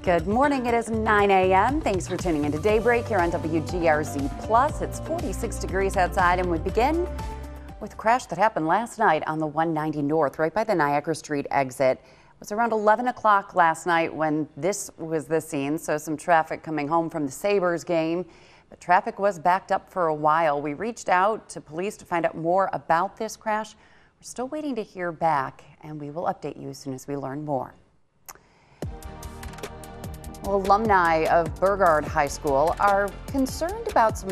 Good morning. It is 9 a.m. Thanks for tuning into Daybreak here on WGRZ Plus. It's 46 degrees outside, and we begin with a crash that happened last night on the 190 North, right by the Niagara Street exit. It was around 11 o'clock last night when this was the scene, so some traffic coming home from the Sabres game. But traffic was backed up for a while. We reached out to police to find out more about this crash. We're still waiting to hear back, and we will update you as soon as we learn more. Well, alumni of Burgard High School are concerned about some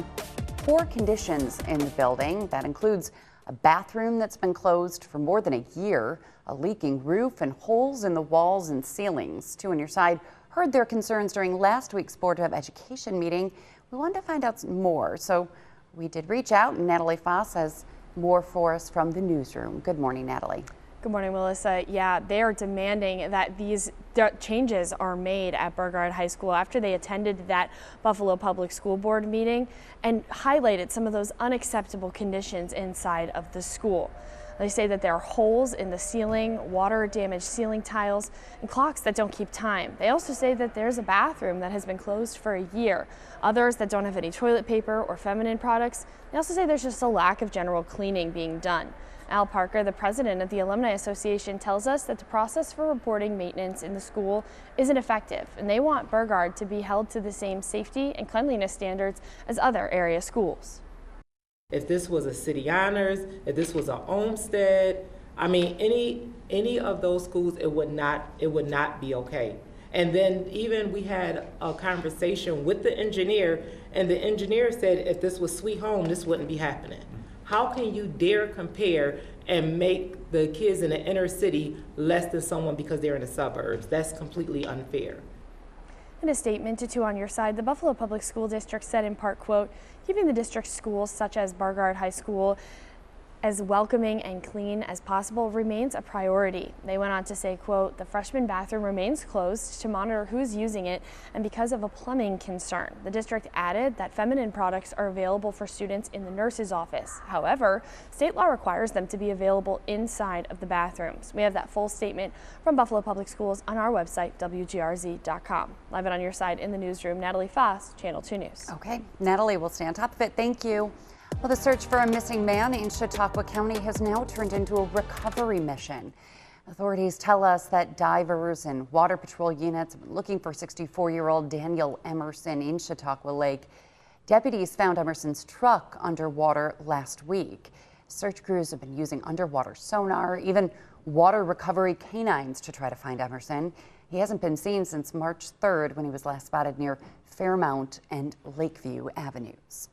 poor conditions in the building. That includes a bathroom that's been closed for more than a year, a leaking roof, and holes in the walls and ceilings. Two on Your Side heard their concerns during last week's Board of Education meeting. We wanted to find out some more, so we did reach out, and Natalie Foss has more for us from the newsroom. Good morning, Natalie. Good morning, Melissa. Yeah, they are demanding that these changes are made at Burgard High School after they attended that Buffalo Public School Board meeting and highlighted some of those unacceptable conditions inside of the school. They say that there are holes in the ceiling, water-damaged ceiling tiles, and clocks that don't keep time. They also say that there's a bathroom that has been closed for a year, others that don't have any toilet paper or feminine products. They also say there's just a lack of general cleaning being done. Al Parker, the president of the Alumni Association, tells us that the process for reporting maintenance in the school isn't effective, and they want Burgard to be held to the same safety and cleanliness standards as other area schools. If this was a city honors, if this was a Olmsted, I mean, any of those schools, it would not be okay. And then even we had a conversation with the engineer, and the engineer said if this was Sweet Home, this wouldn't be happening. How can you dare compare and make the kids in the inner city less than someone because they're in the suburbs? That's completely unfair. In a statement to Two on Your Side, the Buffalo Public School District said in part, quote, keeping the district schools such as Burgard High School as welcoming and clean as possible remains a priority. They went on to say, quote, the freshman bathroom remains closed to monitor who's using it and because of a plumbing concern. The district added that feminine products are available for students in the nurse's office. However, state law requires them to be available inside of the bathrooms. We have that full statement from Buffalo Public Schools on our website, WGRZ.com. Live on Your Side in the newsroom, Natalie Foss, Channel 2 News. Okay, Natalie, we'll stay on top of it. Thank you. Well, the search for a missing man in Chautauqua County has now turned into a recovery mission. Authorities tell us that divers and water patrol units have been looking for 64-year-old Daniel Emerson in Chautauqua Lake. Deputies found Emerson's truck underwater last week. Search crews have been using underwater sonar, even water recovery canines to try to find Emerson. He hasn't been seen since March 3rd when he was last spotted near Fairmount and Lakeview Avenues.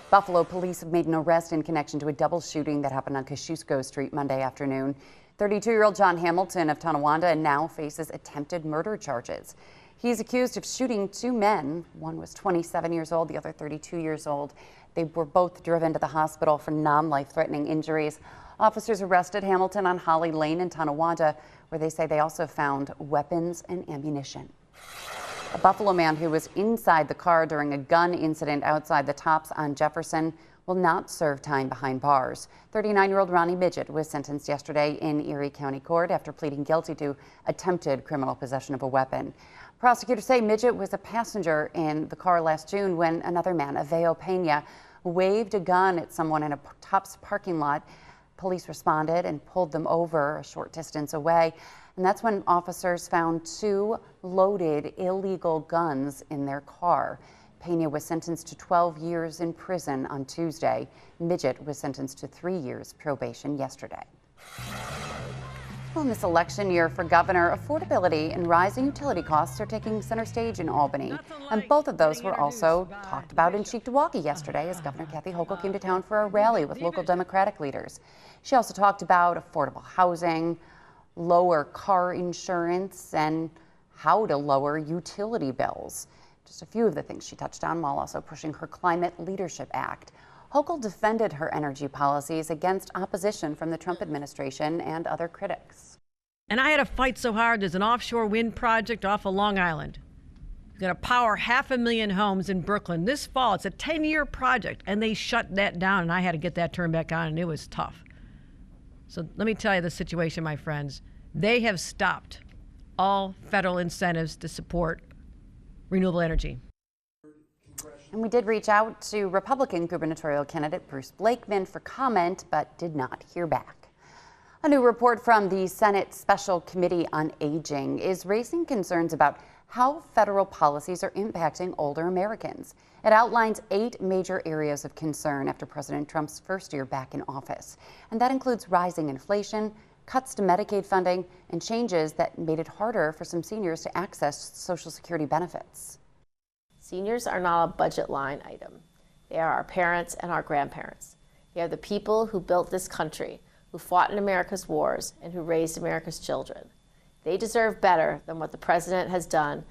Buffalo police have made an arrest in connection to a double shooting that happened on Kosciuszko Street Monday afternoon. 32-year-old John Hamilton of Tonawanda now faces attempted murder charges. He's accused of shooting two men. One was 27 years old, the other 32 years old. They were both driven to the hospital for non-life-threatening injuries. Officers arrested Hamilton on Holly Lane in Tonawanda, where they say they also found weapons and ammunition. A Buffalo man who was inside the car during a gun incident outside the Tops on Jefferson will not serve time behind bars. 39-year-old Ronnie Midget was sentenced yesterday in Erie County Court after pleading guilty to attempted criminal possession of a weapon. Prosecutors say Midget was a passenger in the car last June when another man, Aveo Pena, waved a gun at someone in a Tops parking lot. Police responded and pulled them over a short distance away. And that's when officers found two loaded illegal guns in their car. Pena was sentenced to 12 years in prison on Tuesday. Midget was sentenced to 3 years probation yesterday. Well, in this election year for governor, affordability and rising utility costs are taking center stage in Albany. And both of those were also talked about in Cheektowaga yesterday as Governor Kathy Hochul came to town for a rally with local Democratic leaders. She also talked about affordable housing, lower car insurance, and how to lower utility bills. Just a few of the things she touched on while also pushing her Climate Leadership Act. Hochul defended her energy policies against opposition from the Trump administration and other critics. And I had to fight so hard. There's an offshore wind project off of Long Island. It's going to power 500,000 homes in Brooklyn this fall. It's a 10-year project, and they shut that down, and I had to get that turned back on, and it was tough. So let me tell you the situation, my friends. They have stopped all federal incentives to support renewable energy. And we did reach out to Republican gubernatorial candidate Bruce Blakeman for comment, but did not hear back. A new report from the Senate Special Committee on Aging is raising concerns about how federal policies are impacting older Americans. It outlines 8 major areas of concern after President Trump's first year back in office. And that includes rising inflation, cuts to Medicaid funding, and changes that made it harder for some seniors to access Social Security benefits. Seniors are not a budget line item. They are our parents and our grandparents. They are the people who built this country, who fought in America's wars, and who raised America's children. They deserve better than what the president has done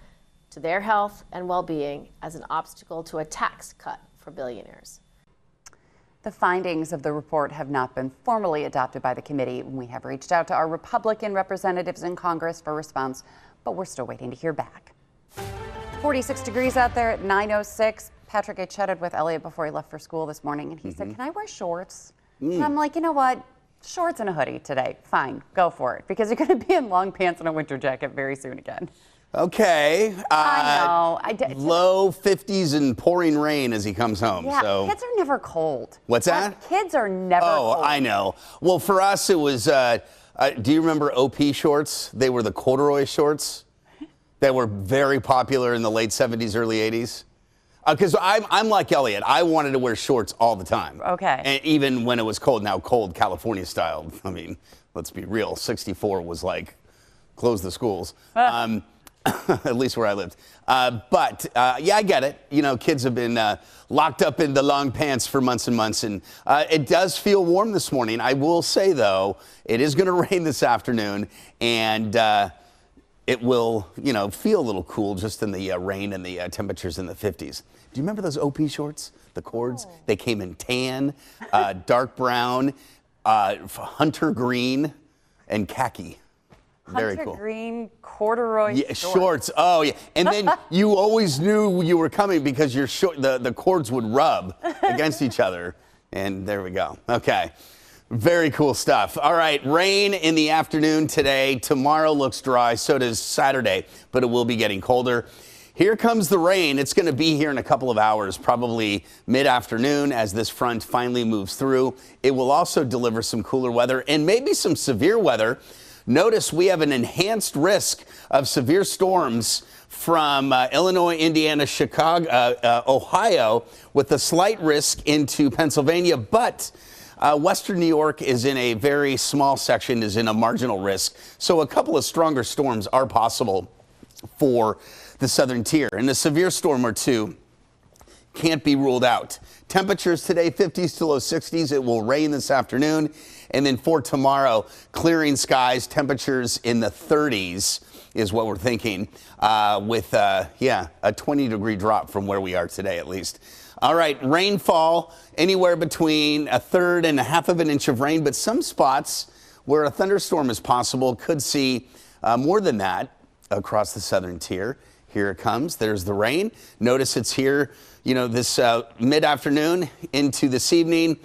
to their health and well-being as an obstacle to a tax cut for billionaires. The findings of the report have not been formally adopted by the committee. We have reached out to our Republican representatives in Congress for response, but we're still waiting to hear back. 46 degrees out there at 9:06. Patrick, I chatted with Elliot before he left for school this morning, and he said, "Can I wear shorts?" And I'm like, you know what? Shorts and a hoodie today. Fine, go for it, because you're going to be in long pants and a winter jacket very soon again. Okay. I know. Low 50s and pouring rain as he comes home. Yeah, so. kids are never cold. What's that? Kids are never cold. Oh, I know. Well, for us, it was, do you remember OP shorts? They were the corduroy shorts that were very popular in the late 70s, early 80s. Because I'm like Elliot. I wanted to wear shorts all the time. Okay. And even when it was cold, now cold California style. I mean, let's be real. 64 was like, close the schools. At least where I lived. But yeah, I get it. You know, kids have been locked up in the long pants for months and months. And it does feel warm this morning. I will say, though, it is going to rain this afternoon. And it will, you know, feel a little cool just in the rain and the temperatures in the 50s. Do you remember those OP shorts, the cords? Oh. They came in tan, dark brown, hunter green, and khaki. Very cool. Hunter green corduroy shorts. Oh, yeah. And then you always knew you were coming because your the cords would rub against each other. And there we go. Okay. Very cool stuff. All right, rain in the afternoon today. Tomorrow looks dry, so does Saturday, but it will be getting colder. Here comes the rain. It's going to be here in a couple of hours, probably mid-afternoon as this front finally moves through. It will also deliver some cooler weather and maybe some severe weather. Notice we have an enhanced risk of severe storms from Illinois, Indiana, Chicago, Ohio, with a slight risk into Pennsylvania, but Western New York is in a very small section, is in a marginal risk. So a couple of stronger storms are possible for the southern tier, and a severe storm or two can't be ruled out. Temperatures today, 50s to low 60s. It will rain this afternoon. And then for tomorrow, clearing skies, temperatures in the 30s is what we're thinking, with, a 20-degree drop from where we are today, at least. All right, rainfall, anywhere between 1/3 and 1/2 of an inch of rain, but some spots where a thunderstorm is possible could see more than that across the southern tier. Here it comes. There's the rain. Notice it's here, you know, this mid-afternoon into this evening.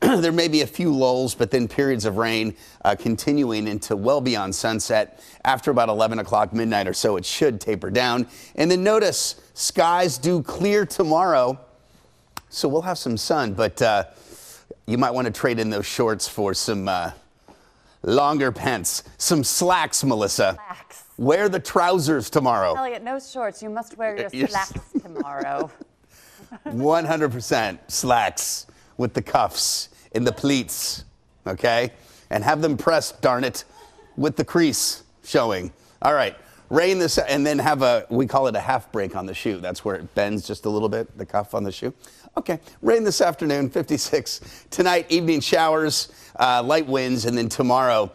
There may be a few lulls, but then periods of rain continuing into well beyond sunset. After about 11 o'clock, midnight or so, it should taper down. And then notice skies do clear tomorrow, so we'll have some sun, but you might want to trade in those shorts for some longer pants, some slacks, Melissa. Slacks. Wear the trousers tomorrow. Elliot, no shorts. You must wear your slacks tomorrow. 100% slacks with the cuffs and the pleats, okay? And have them pressed, darn it, with the crease showing. All right, rain this, and then have we call it a half break on the shoe. That's where it bends just a little bit, the cuff on the shoe. Okay, rain this afternoon, 56. Tonight, evening showers, light winds, and then tomorrow,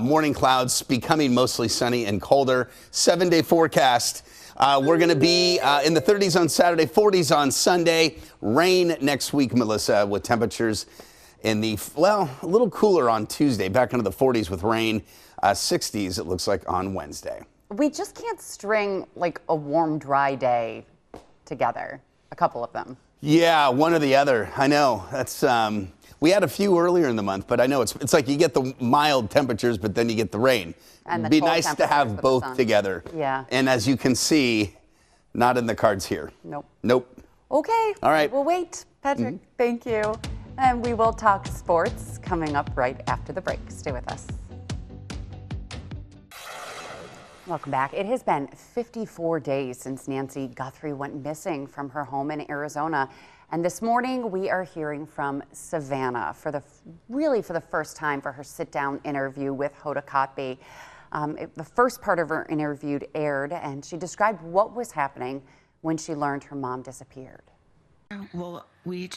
morning clouds becoming mostly sunny and colder. 7-day forecast. We're going to be in the 30s on Saturday, 40s on Sunday. Rain next week, Melissa, with temperatures in the, well, a little cooler on Tuesday, back into the 40s with rain. 60s, it looks like, on Wednesday. We just can't string like a warm, dry day together, a couple of them. Yeah, one or the other. I know. That's we had a few earlier in the month, but I know it's like you get the mild temperatures, but then you get the rain. And the It'd be cold nice to temperatures have with the both sun. together. Yeah. And as you can see, not in the cards here. Nope. Nope. Okay. All right. We'll wait, Patrick. Thank you. And we will talk sports coming up right after the break. Stay with us. Welcome back. It has been 54 days since Nancy Guthrie went missing from her home in Arizona. And this morning we are hearing from Savannah for the first time for her sit-down interview with Hoda Kotb. The first part of her interview aired, and she described what was happening when she learned her mom disappeared. Well, I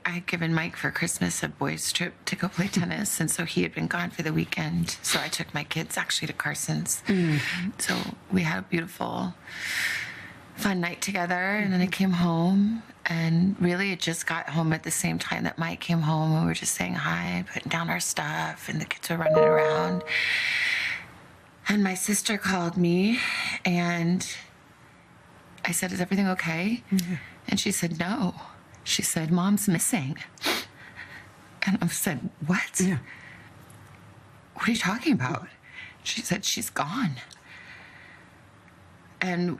had given Mike for Christmas a boys' trip to go play tennis, and so he had been gone for the weekend. So I took my kids actually to Carson's. So we had a beautiful, fun night together, and then I came home, and really it just got home at the same time that Mike came home, and we were just saying hi, putting down our stuff, and the kids were running around. And my sister called me, and I said, "Is everything okay?" And she said, "No." She said, "Mom's missing." And I said, "What? Yeah. What are you talking about?" She said, "She's gone." And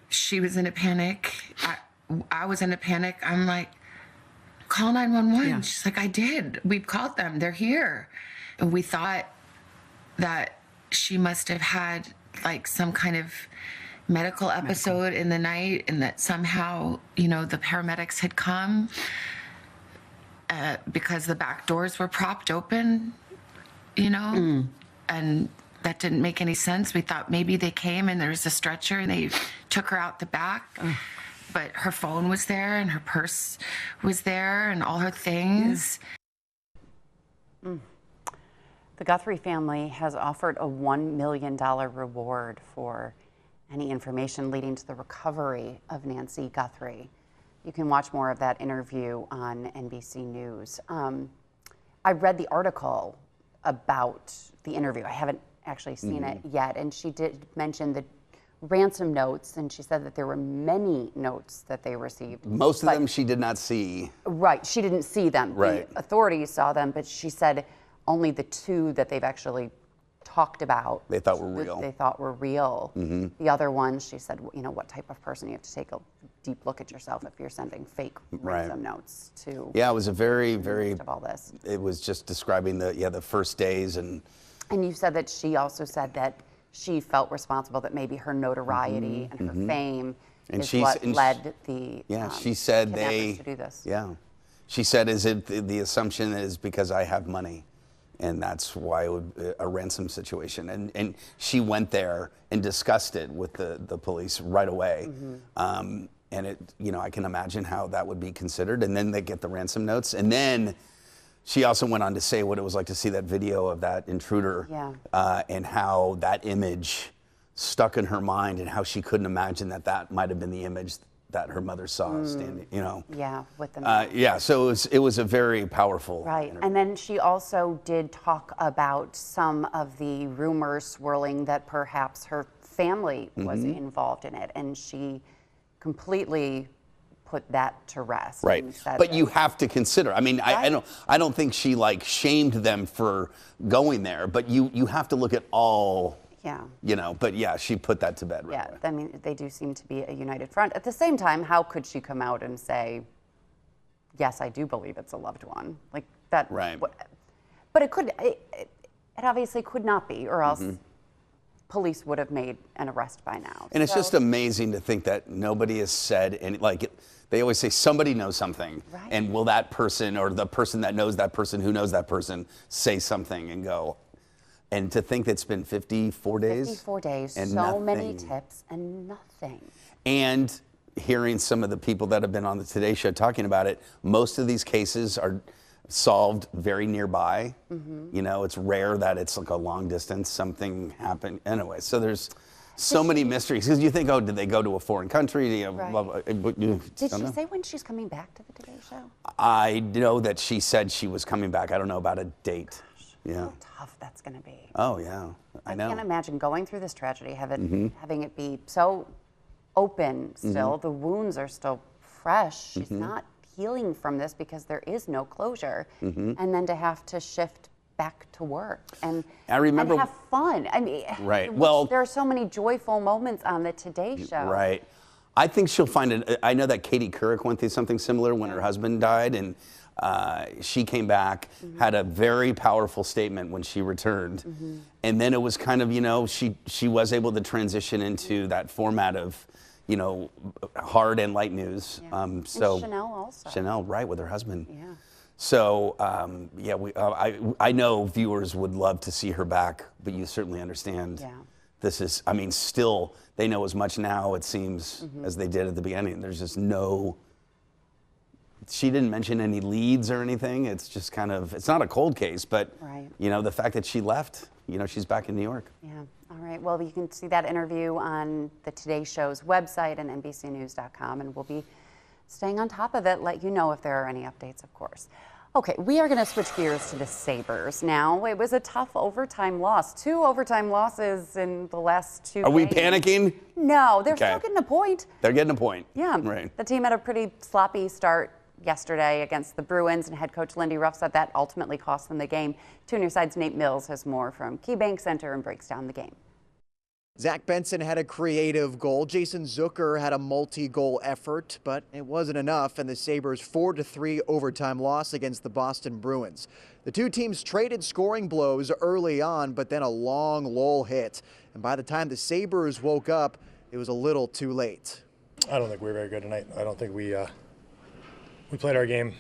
she was in a panic. I was in a panic. I'm like, "Call 911. Yeah. She's like, "I did. We've called them. They're here." And we thought that she must have had like some kind of medical episode in the night, and that somehow, the paramedics had come because the back doors were propped open, and that didn't make any sense. We thought maybe they came and there was a stretcher and they took her out the back, but her phone was there and her purse was there and all her things. The Guthrie family has offered a $1 million reward for any information leading to the recovery of Nancy Guthrie. You can watch more of that interview on NBC News. I read the article about the interview. I haven't actually seen it yet, and she did mention the ransom notes, and she said that there were many notes that they received. Most of them she did not see. Right, she didn't see them. Right. The authorities saw them, but she said only the two that they've actually talked about. They thought were real. They thought were real. The other ones, she said, what type of person you have to take a deep look at yourself if you're sending fake ransom notes to. Yeah, it was a very, very. Of all this. It was just describing the first days and. And you said that she also said that she felt responsible, that maybe her notoriety and her fame is what led the. Yeah, she said kidnappers to do this. Yeah, she said, "Is it the assumption is because I have money?" And that's why it would a ransom situation. And she went there and discussed it with the police right away. And it, I can imagine how that would be considered. And then they get the ransom notes. And then she also went on to say what it was like to see that video of that intruder, and how that image stuck in her mind, and how she couldn't imagine that might have been the image that her mother saw standing, Yeah, with the yeah, so it was a very powerful interview. And then she also did talk about some of the rumors swirling that perhaps her family was involved in it, and she completely put that to rest. Right, but you have to consider. I mean, I don't think she shamed them for going there, but you have to look at all. Yeah. But yeah, she put that to bed. Right away. I mean, they do seem to be a united front. At the same time, how could she come out and say, "Yes, I do believe it's a loved one," like that? Right. But it could. It obviously could not be, or else police would have made an arrest by now. And it's just amazing to think that nobody has said, and they always say somebody knows something, and will that person or the person that knows that person who knows that person say something and go. And to think that it's been 54 days. 54 days, and so many tips and nothing. And hearing some of the people that have been on the Today Show talking about it, most of these cases are solved very nearby. It's rare that it's like a long distance, something happened. Anyway, so there's so many mysteries. Because you think, oh, did they go to a foreign country? Did she say when she's coming back to the Today Show? I know that she said she was coming back. I don't know about a date. Yeah. How tough that's going to be. Oh, yeah. I know. I can't imagine going through this tragedy, having it be so open still. The wounds are still fresh. She's not healing from this because there is no closure. And then to have to shift back to work and have fun. I mean, right. Well, there are so many joyful moments on the Today Show. Right. I think she'll find it. I know that Katie Couric went through something similar when her husband died, and she came back, had a very powerful statement when she returned. And then it was kind of, you know, she was able to transition into that format of, you know, hard and light news. And so Chanel also. Chanel, right, with her husband. Yeah. So, yeah, I know viewers would love to see her back, but you certainly understand. Yeah. This is, I mean, still, they know as much now, it seems, as they did at the beginning. There's just no, she didn't mention any leads or anything. It's just kind of, it's not a cold case, but, you know, the fact that she left, you know, she's back in New York. Yeah. All right. Well, you can see that interview on the Today Show's website and NBCnews.com, and we'll be staying on top of it, let you know if there are any updates, of course. Okay, we are going to switch gears to the Sabres now. It was a tough overtime loss. 2 overtime losses in the last 2 games. Are we panicking? No, they're still getting a point. They're getting a point. Yeah. Right. The team had a pretty sloppy start yesterday against the Bruins, and head coach Lindy Ruff said that ultimately cost them the game. 2 News Side's Nate Mills has more from KeyBank Center and breaks down the game. Zach Benson had a creative goal. Jason Zucker had a multi-goal effort, but it wasn't enough, and the Sabres' 4-3 overtime loss against the Boston Bruins. The two teams traded scoring blows early on, but then a long lull hit. And by the time the Sabres woke up, it was a little too late. I don't think we were very good tonight. I don't think we played our game.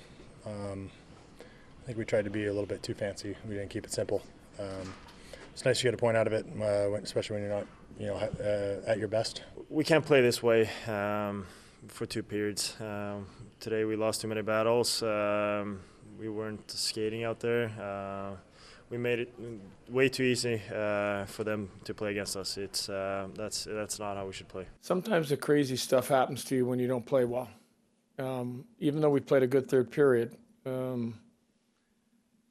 I think we tried to be a little bit too fancy. We didn't keep it simple. It's nice to get a point out of it, especially when you're not, you know, at your best. We can't play this way for 2 periods. Today we lost too many battles. We weren't skating out there. We made it way too easy for them to play against us. It's that's not how we should play. Sometimes the crazy stuff happens to you when you don't play well. Even though we played a good third period,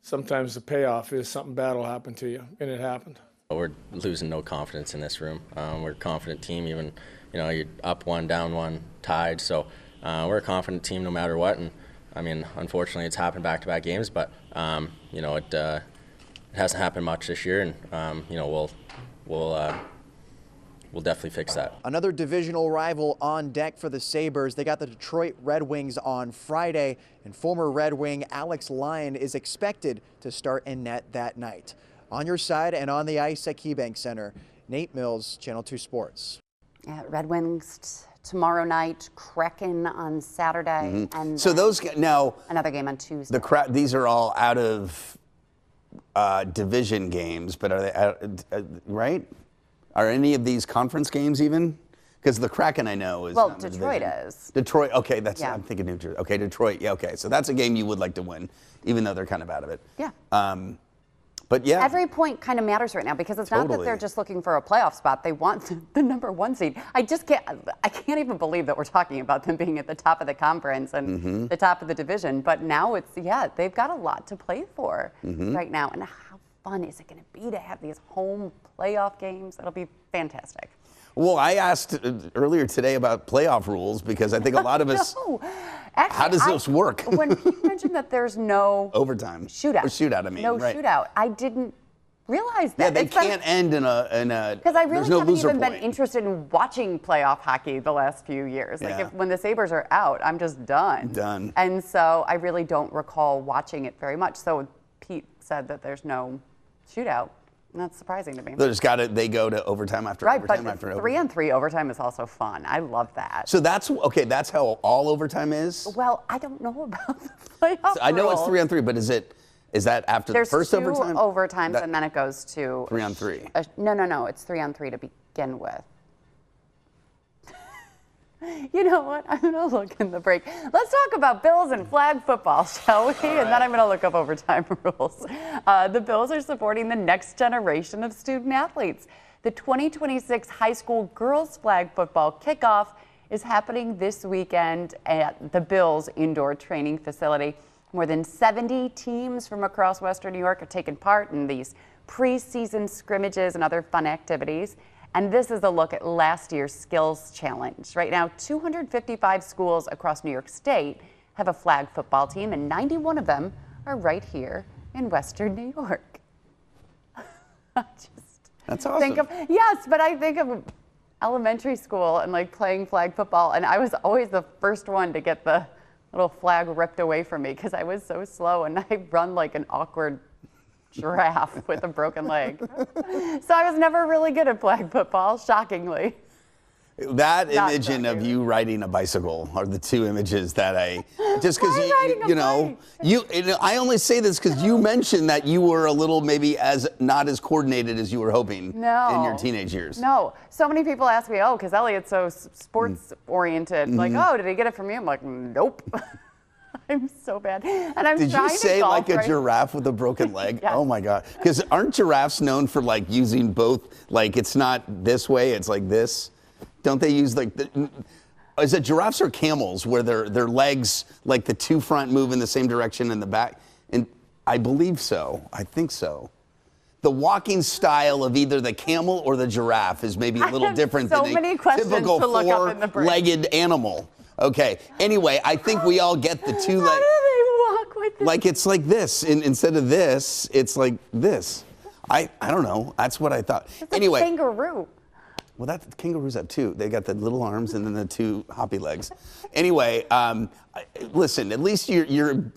sometimes the payoff is something bad will happen to you, and it happened. We're losing no confidence in this room. We're a confident team, even, you know, you're up 1, down 1, tied. So we're a confident team no matter what. And I mean, unfortunately, it's happened back-to-back games, but you know, it hasn't happened much this year, and you know, we'll definitely fix that. Another divisional rival on deck for the Sabres. They got the Detroit Red Wings on Friday, and former Red Wing Alex Lyon is expected to start in net that night. On your side and on the ice at KeyBank Center, Nate Mills, Channel 2 Sports. Yeah, Red Wings tomorrow night, Kraken on Saturday, and so those now another game on Tuesday. These are all out of division games, but are they right? Are any of these conference games even? Because the Kraken I know is well, Detroit is. Detroit, okay, that's Yeah. I'm thinking New Jersey. Okay, Detroit, yeah, okay. So that's a game you would like to win, even though they're kind of out of it. Yeah. But yeah. Every point kind of matters right now because it's not that they're just looking for a playoff spot. They want the #1 seed. I can't even believe that we're talking about them being at the top of the conference and the top of the division. But now it's, yeah, they've got a lot to play for right now. And how fun is it going to be to have these home playoff games? It'll be fantastic. Well, I asked earlier today about playoff rules because I think a lot of us. No. Actually, how does this work? When you mentioned that there's no overtime shootout, or shootout, I mean, no right. shootout, I didn't realize that. Yeah, they can't end in a. Because I really no haven't loser even point. been interested in watching playoff hockey the last few years. Like Yeah. when the Sabres are out, I'm just done. Done. And so I really don't recall watching it very much. So Pete said that there's no shootout. And that's surprising to me. They go to overtime after right, overtime but after 3-on-3 overtime is also fun. I love that. So that's okay. That's how all overtime is. Well, I don't know about the playoff I know rules. it's 3-on-3, but is that after There's the first two overtime? overtimes, and then it goes to 3-on-3. No. It's 3-on-3 to begin with. You know what? I'm going to look in the break. Let's talk about Bills and flag football, shall we? And then I'm going to look up overtime rules. The Bills are supporting the next generation of student athletes. The 2026 high school girls flag football kickoff is happening this weekend at the Bills indoor training facility. More than 70 teams from across Western New York are taking part in these preseason scrimmages and other fun activities. And this is a look at last year's skills challenge. Right now, 255 schools across New York State have a flag football team, and 91 of them are right here in Western New York. That's awesome. Yes, but I think of elementary school and like playing flag football, and I was always the first one to get the little flag ripped away from me because I was so slow and I run like an awkward giraffe with a broken leg. So I was never really good at flag football, shockingly. That image and of you riding a bicycle are the two images that just because I only say this because you mentioned that you were a little maybe not as coordinated as you were hoping in your teenage years. No, so many people ask me, because Elliot's so sports oriented. Like, did he get it from you? I'm like, nope. I'm so bad. And I'm Did trying you say to golf, like a giraffe with a broken leg? Yes. Oh my God. Because aren't giraffes known for like using both, like it's not this way, it's like this? Don't they use like is it giraffes or camels where their legs, like the two front move in the same direction and the back? And I believe so. I think so. The walking style of either the camel or the giraffe is maybe a little different than a typical four-legged animal. Okay. Anyway, I think we all get the two legs. How do they walk with this? Like it's like this. Instead of this, it's like this. I don't know. That's what I thought. It's anyway. Like kangaroo. Well, kangaroos have two. They got the little arms and then the two hoppy legs. Anyway, listen. At least you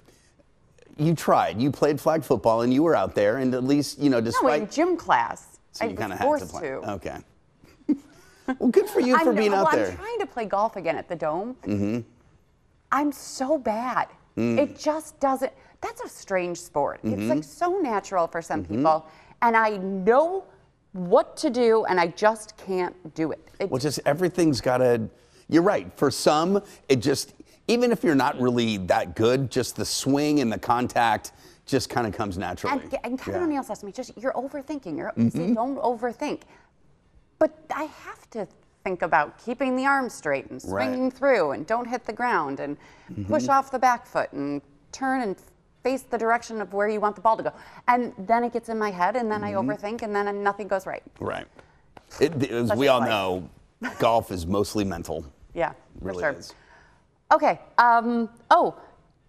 tried. You played flag football and you were out there, and at least despite. No, in gym class. So you kind of had to play. Okay. Well, good for you for being out there. I'm trying to play golf again at the Dome. Mm-hmm. I'm so bad. It just doesn't. That's a strange sport. It's like so natural for some people, and I know what to do, and I just can't do it. Well, just everything's got to, you're right. For some, it just, even if you're not really that good, just the swing and the contact just kind of comes naturally. And Kevin O'Neill says to me, you're overthinking. See, don't overthink. But I have to think about keeping the arms straight and swinging through and don't hit the ground and push off the back foot and turn and face the direction of where you want the ball to go. And then it gets in my head, and then I overthink, and then nothing goes right. Right. As we all know, golf is mostly mental. Yeah, really for sure. is. Okay.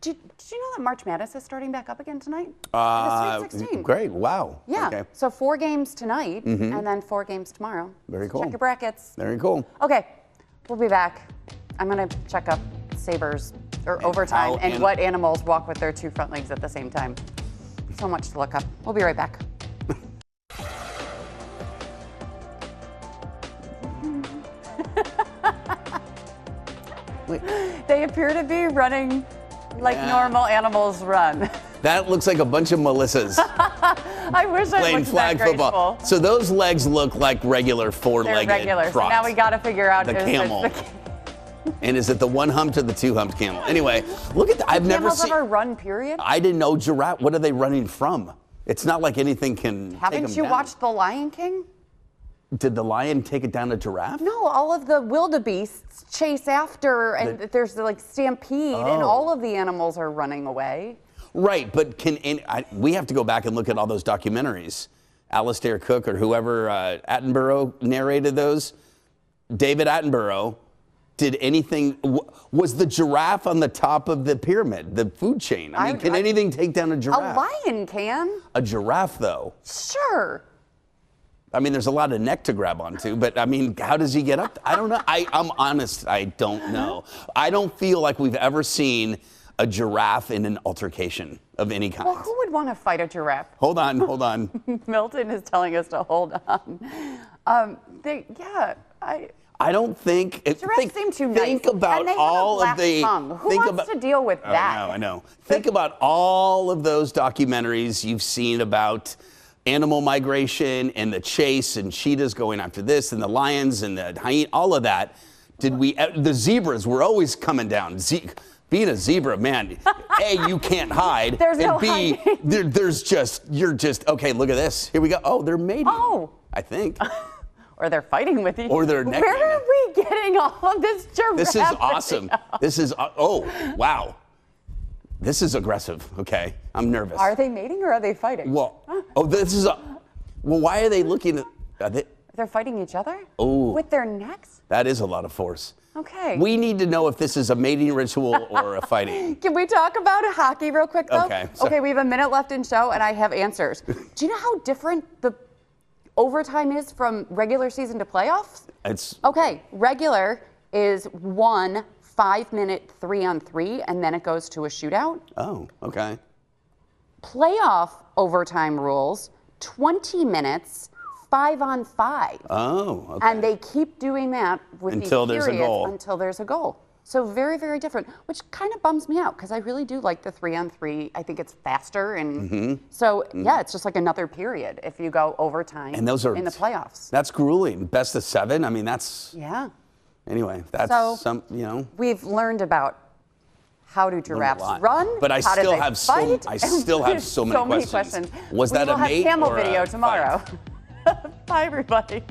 Did you know that March Madness is starting back up again tonight? Sweet 16. Great. Wow. Yeah. Okay. So 4 games tonight, and then 4 games tomorrow. Very cool. Check your brackets. Very cool. Okay. We'll be back. I'm going to check up Sabres or overtime and what animals walk with their 2 front legs at the same time. So much to look up. We'll be right back. They appear to be running like normal animals run. That looks like a bunch of Melissas. I wish I playing looked flag that football. So those legs look like regular four-legged They're regular. So now we got to figure out the camel. And is it the 1-humped or the 2-humped camel? Anyway, look at that. I've never seen. Camels ever run, period? I didn't know giraffe. What are they running from? It's not like anything can take them down. Haven't you watched The Lion King? Did the lion take it down a giraffe? No, all of the wildebeests chase after, and there's like stampede, and all of the animals are running away. Right, but we have to go back and look at all those documentaries. Alistair Cook or whoever, Attenborough narrated those. David Attenborough did anything. Was the giraffe on the top of the pyramid, the food chain? I mean, can anything take down a giraffe? A lion can. A giraffe, though. Sure. I mean, there's a lot of neck to grab onto, but I mean, how does he get up? I don't know. I'm honest, I don't know. I don't feel like we've ever seen a giraffe in an altercation of any kind. Well, who would want to fight a giraffe? Hold on. Milton is telling us to hold on. I don't think. Giraffes seem too nice. Think about and they all have a black tongue. Who wants to deal with that? I know. Think about all of those documentaries you've seen about animal migration and the chase and cheetahs going after this and the lions and the hyena, all of that. The zebras were always coming down. Being a zebra, man, A, you can't hide. There's and no B, hiding. you're just, okay, look at this. Here we go. Oh, they're mating. Oh. I think. Or they're fighting with each other. Or they're necking. Where are we getting all of this giraffe? This is awesome. This is, wow. This is aggressive, okay? I'm nervous. Are they mating or are they fighting? Well, why are they looking at, They're fighting each other? Ooh. With their necks? That is a lot of force. Okay. We need to know if this is a mating ritual or a fighting. Can we talk about hockey real quick, though? Okay. So Okay, we have a minute left in show, and I have answers. Do you know how different the overtime is from regular season to playoffs? It's Okay, regular is 1 5-minute 3-on-3, and then it goes to a shootout. oh, okay. Playoff overtime rules, 20 minutes, 5-on-5. Oh, okay. And they keep doing that with Until these there's a periods goal. until there's a goal. So very, very different, which kind of bums me out because I really do like the 3-on-3. I think it's faster. And so, yeah, it's just like another period if you go overtime And those are in the playoffs. That's grueling. Best of 7. I mean, that's Yeah. anyway. That's So- some. You know. We've learned about how do giraffes lot. run, But I how do still they have fight, I still have so many questions. Was We that will a have mate camel or a video fight? tomorrow. Bye, everybody.